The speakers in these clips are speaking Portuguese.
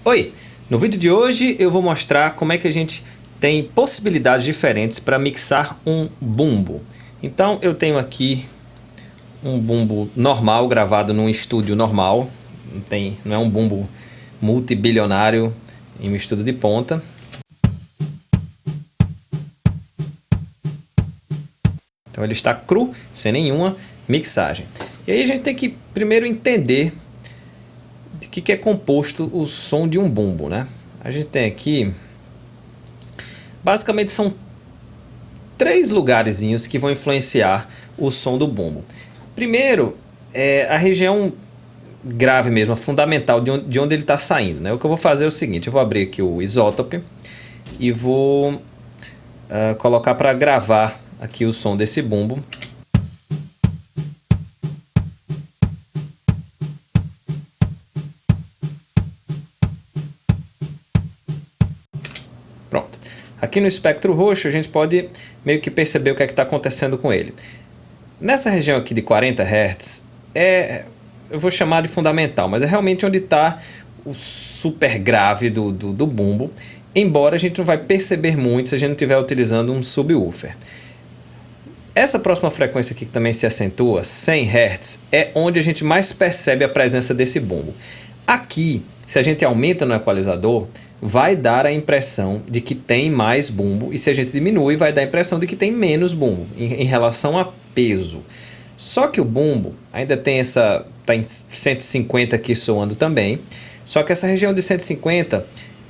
Oi! No vídeo de hoje eu vou mostrar como é que a gente tem possibilidades diferentes para mixar um bumbo. Então eu tenho aqui um bumbo normal gravado num estúdio normal, não é um bumbo multibilionário em um estúdio de ponta. Então ele está cru, sem nenhuma mixagem. E aí a gente tem que primeiro entender de que é composto o som de um bumbo, né? A gente tem aqui, basicamente são três lugarzinhos que vão influenciar o som do bumbo. Primeiro é a região grave mesmo, a fundamental de onde ele está saindo, né? O que eu vou fazer é o seguinte: eu vou abrir aqui o Isotope e vou colocar para gravar aqui o som desse bumbo. Pronto. Aqui no espectro roxo a gente pode meio que perceber o que é que está acontecendo com ele. Nessa região aqui de 40 Hz, eu vou chamar de fundamental, mas é realmente onde está o super grave do bumbo, embora a gente não vai perceber muito se a gente não estiver utilizando um subwoofer. Essa próxima frequência aqui que também se acentua, 100 Hz, é onde a gente mais percebe a presença desse bumbo. Aqui, se a gente aumenta no equalizador, vai dar a impressão de que tem mais bumbo, e se a gente diminui, vai dar a impressão de que tem menos bumbo em relação a peso. Só que o bumbo ainda tem essa, tá em 150 aqui soando também, só que essa região de 150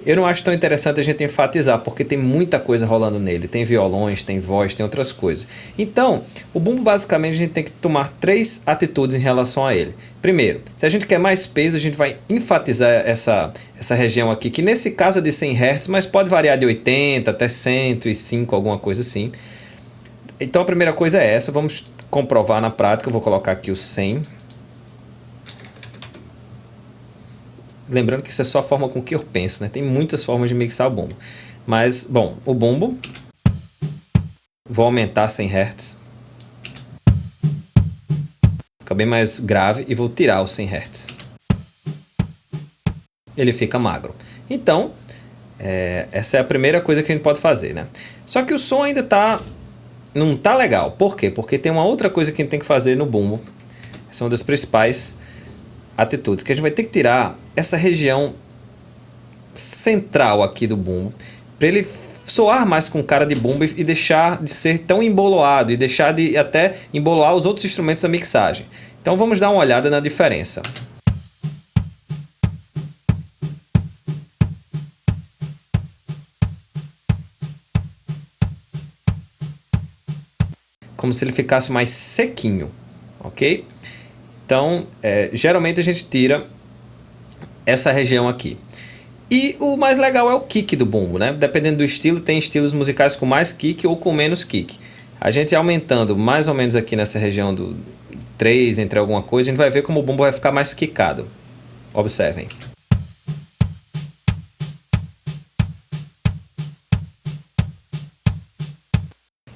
eu não acho tão interessante a gente enfatizar, porque tem muita coisa rolando nele. Tem violões, tem voz, tem outras coisas. Então, o bumbo basicamente a gente tem que tomar três atitudes em relação a ele. Primeiro, se a gente quer mais peso, a gente vai enfatizar essa região aqui, que nesse caso é de 100 Hz, mas pode variar de 80 até 105, alguma coisa assim. Então a primeira coisa é essa, vamos comprovar na prática. Eu vou colocar aqui o 100. Lembrando que isso é só a forma com que eu penso, né? Tem muitas formas de mixar o bumbo. Mas, bom, o bumbo, vou aumentar 100 Hz. Fica bem mais grave e vou tirar os 100 Hz. Ele fica magro. Então, essa é a primeira coisa que a gente pode fazer, né? Só que o som ainda não tá legal. Por quê? Porque tem uma outra coisa que a gente tem que fazer no bumbo. Essa é uma das principais atitudes, que a gente vai ter que tirar essa região central aqui do bumbo, para ele soar mais com cara de bumbo e deixar de ser tão emboloado, e deixar de até emboloar os outros instrumentos da mixagem. Então vamos dar uma olhada na diferença. Como se ele ficasse mais sequinho, ok? Então, geralmente a gente tira essa região aqui. E o mais legal é o kick do bumbo, né? Dependendo do estilo, tem estilos musicais com mais kick ou com menos kick. A gente aumentando mais ou menos aqui nessa região do 3, entre alguma coisa, a gente vai ver como o bumbo vai ficar mais kickado. Observem.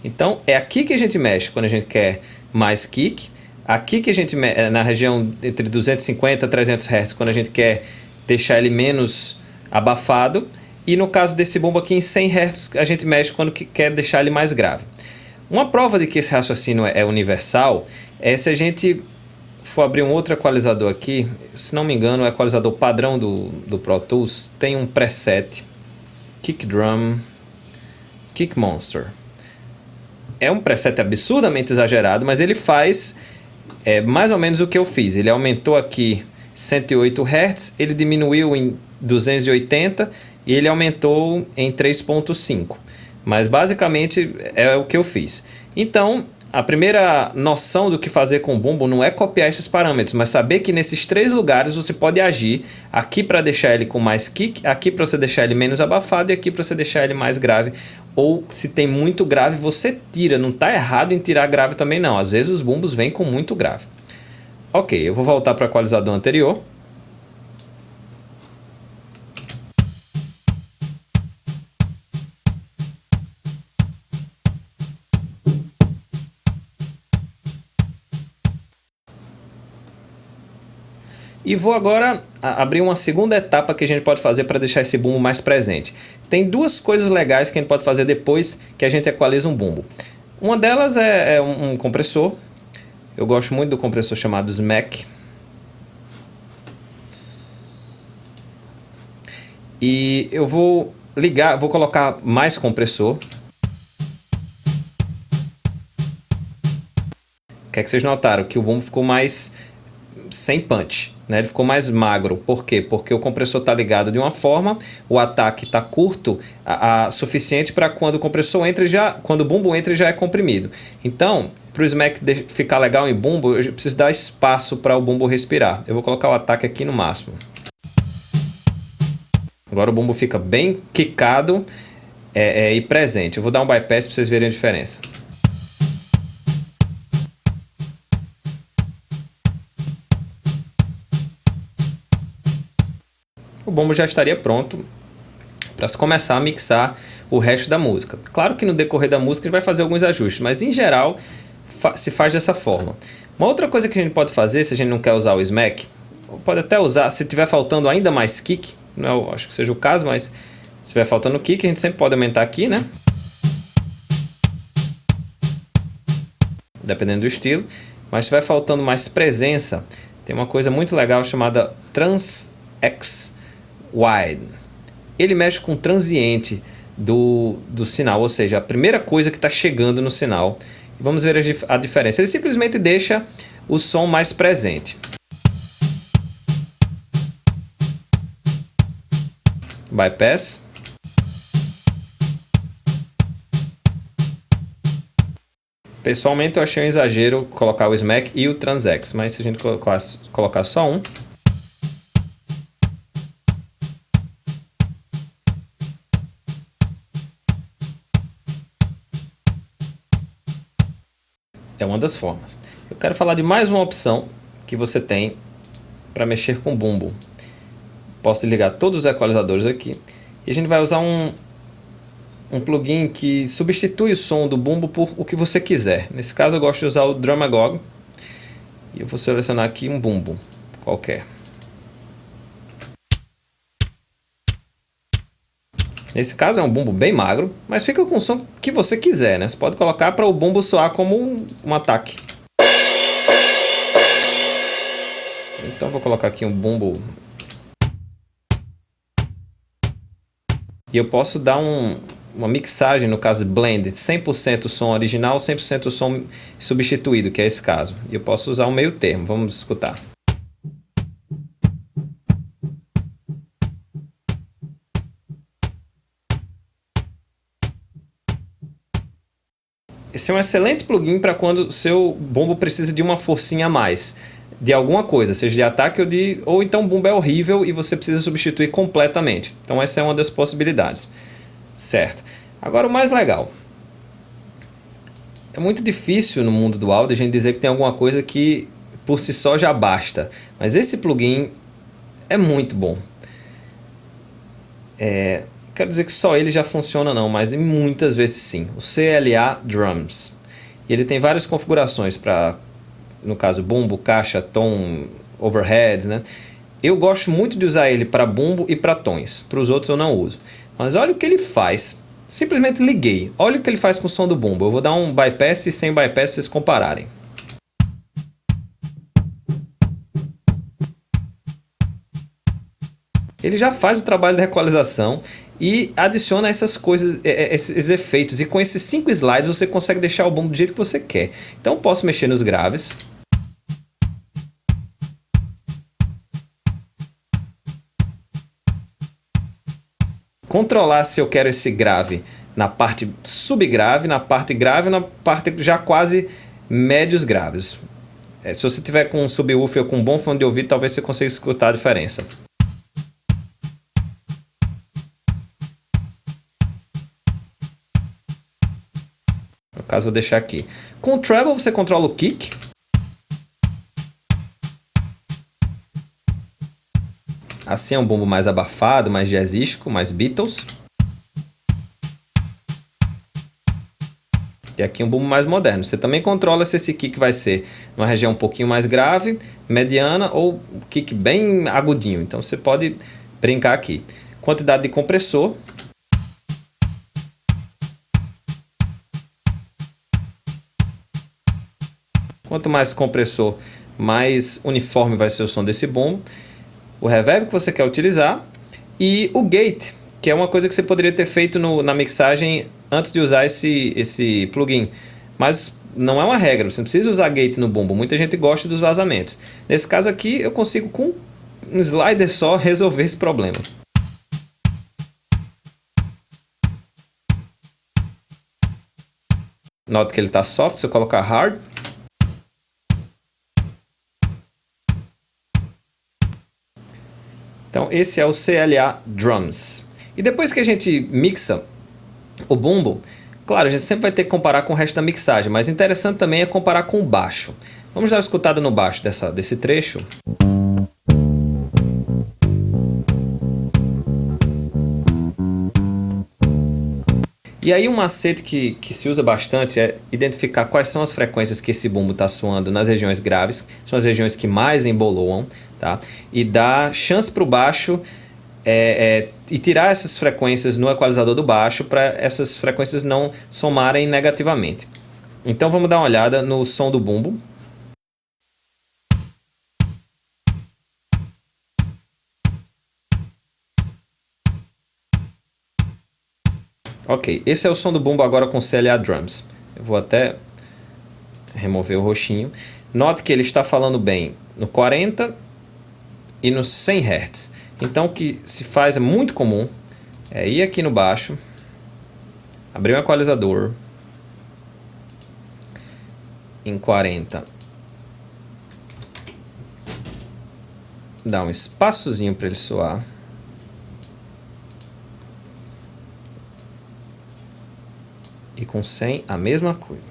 Então é aqui que a gente mexe quando a gente quer mais kick. Aqui que a gente na região entre 250 e 300 Hz quando a gente quer deixar ele menos abafado. E no caso desse bumbo aqui em 100 Hz a gente mexe quando quer deixar ele mais grave. Uma prova de que esse raciocínio é universal é se a gente for abrir um outro equalizador aqui. Se não me engano, o equalizador padrão do Pro Tools tem um preset Kick Drum Kick Monster. É um preset absurdamente exagerado, mas ele faz mais ou menos o que eu fiz. Ele aumentou aqui 108 Hz, ele diminuiu em 280 e ele aumentou em 3.5. Mas basicamente é o que eu fiz. Então, a primeira noção do que fazer com o bumbo não é copiar esses parâmetros, mas saber que nesses três lugares você pode agir. Aqui para deixar ele com mais kick, aqui para você deixar ele menos abafado e aqui para você deixar ele mais grave. Ou se tem muito grave, você tira. Não está errado em tirar grave também não. Às vezes os bumbos vêm com muito grave. Ok, eu vou voltar para o equalizador anterior. E E vou agora abrir uma segunda etapa que a gente pode fazer para deixar esse bumbo mais presente. Tem duas coisas legais que a gente pode fazer depois que a gente equaliza um bumbo. Uma delas é um compressor. Eu gosto muito do compressor chamado SMAC. E eu vou ligar, vou colocar mais compressor. O que é que vocês notaram? Que o bumbo ficou mais sem punch, né? Ele ficou mais magro. Por quê? Porque o compressor está ligado de uma forma, o ataque está curto, suficiente para quando o compressor entra, quando o bumbo entra, já é comprimido. Então, para o smack ficar legal em bumbo, eu preciso dar espaço para o bumbo respirar. Eu vou colocar o ataque aqui no máximo. Agora o bumbo fica bem quicado e presente. Eu vou dar um bypass para vocês verem a diferença. O bumbo já estaria pronto para começar a mixar o resto da música. Claro que no decorrer da música a gente vai fazer alguns ajustes, mas em geral se faz dessa forma. Uma outra coisa que a gente pode fazer, se a gente não quer usar o smack, pode até usar, se tiver faltando ainda mais kick, não acho que seja o caso, mas se estiver faltando kick, a gente sempre pode aumentar aqui, né? Dependendo do estilo. Mas se estiver faltando mais presença, tem uma coisa muito legal chamada Trans-X Wide. Ele mexe com o transiente do sinal, ou seja, a primeira coisa que está chegando no sinal. E vamos ver a diferença. Ele simplesmente deixa o som mais presente. Bypass. Pessoalmente eu achei um exagero colocar o smack e o Trans-X, mas se a gente colocar só um, é uma das formas. Eu quero falar de mais uma opção que você tem para mexer com bumbo. Posso ligar todos os equalizadores aqui e a gente vai usar um plugin que substitui o som do bumbo por o que você quiser. Nesse caso eu gosto de usar o Drumagog e eu vou selecionar aqui um bumbo qualquer. Nesse caso é um bumbo bem magro, mas fica com o som que você quiser, né? Você pode colocar para o bumbo soar como um ataque. Então vou colocar aqui um bumbo. E eu posso dar uma mixagem, no caso blend, 100% som original, 100% som substituído, que é esse caso. E eu posso usar um meio termo, vamos escutar. Esse é um excelente plugin para quando o seu bumbo precisa de uma forcinha a mais, de alguma coisa, seja de ataque ou então o bumbo é horrível e você precisa substituir completamente. Então essa é uma das possibilidades. Certo. Agora o mais legal. É muito difícil no mundo do áudio a gente dizer que tem alguma coisa que por si só já basta. Mas esse plugin é muito bom. Quero dizer que só ele já funciona não, mas muitas vezes sim. O CLA Drums. E ele tem várias configurações para, no caso, bumbo, caixa, tom, overheads, né? Eu gosto muito de usar ele para bumbo e para tons. Para os outros eu não uso. Mas olha o que ele faz. Simplesmente liguei. Olha o que ele faz com o som do bumbo. Eu vou dar um bypass e sem bypass vocês compararem. Ele já faz o trabalho de equalização e adiciona essas coisas, esses efeitos. E com esses 5 slides você consegue deixar o bumbo do jeito que você quer. Então posso mexer nos graves. Controlar se eu quero esse grave na parte subgrave, na parte grave, na parte já quase médios graves. Se você tiver com um subwoofer ou com um bom fone de ouvido, talvez você consiga escutar a diferença. No caso, vou deixar aqui. Com o treble você controla o kick. Assim é um bumbo mais abafado, mais jazzístico, mais Beatles. E aqui um bumbo mais moderno. Você também controla se esse kick vai ser numa região um pouquinho mais grave, mediana ou um kick bem agudinho. Então você pode brincar aqui. Quantidade de compressor. Quanto mais compressor, mais uniforme vai ser o som desse bumbo. O reverb que você quer utilizar. E o gate, que é uma coisa que você poderia ter feito na mixagem antes de usar esse plugin. Mas não é uma regra, você não precisa usar gate no bumbo. Muita gente gosta dos vazamentos. Nesse caso aqui, eu consigo com um slider só resolver esse problema. Nota que ele está soft, se eu colocar hard. Então esse é o CLA Drums. E depois que a gente mixa o bumbo, claro, a gente sempre vai ter que comparar com o resto da mixagem, mas interessante também é comparar com o baixo. Vamos dar uma escutada no baixo desse trecho. E aí um macete que se usa bastante é identificar quais são as frequências que esse bumbo está soando nas regiões graves, são as regiões que mais emboloam, tá? E dar chance para o baixo e tirar essas frequências no equalizador do baixo para essas frequências não somarem negativamente. Então vamos dar uma olhada no som do bumbo. Ok, esse é o som do bumbo agora com CLA Drums. Eu vou até remover o roxinho. Note que ele está falando bem no 40 e no 100 Hz. Então o que se faz é muito comum é ir aqui no baixo, abrir um equalizador em 40, dar um espaçozinho para ele soar. E com 100 a mesma coisa.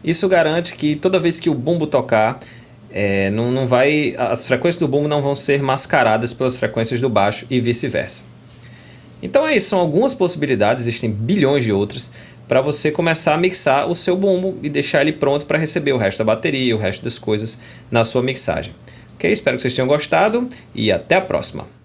Isso garante que toda vez que o bumbo tocar, as frequências do bumbo não vão ser mascaradas pelas frequências do baixo e vice-versa. Então é isso, são algumas possibilidades, existem bilhões de outras, para você começar a mixar o seu bumbo e deixar ele pronto para receber o resto da bateria, o resto das coisas na sua mixagem. Ok? Espero que vocês tenham gostado e até a próxima!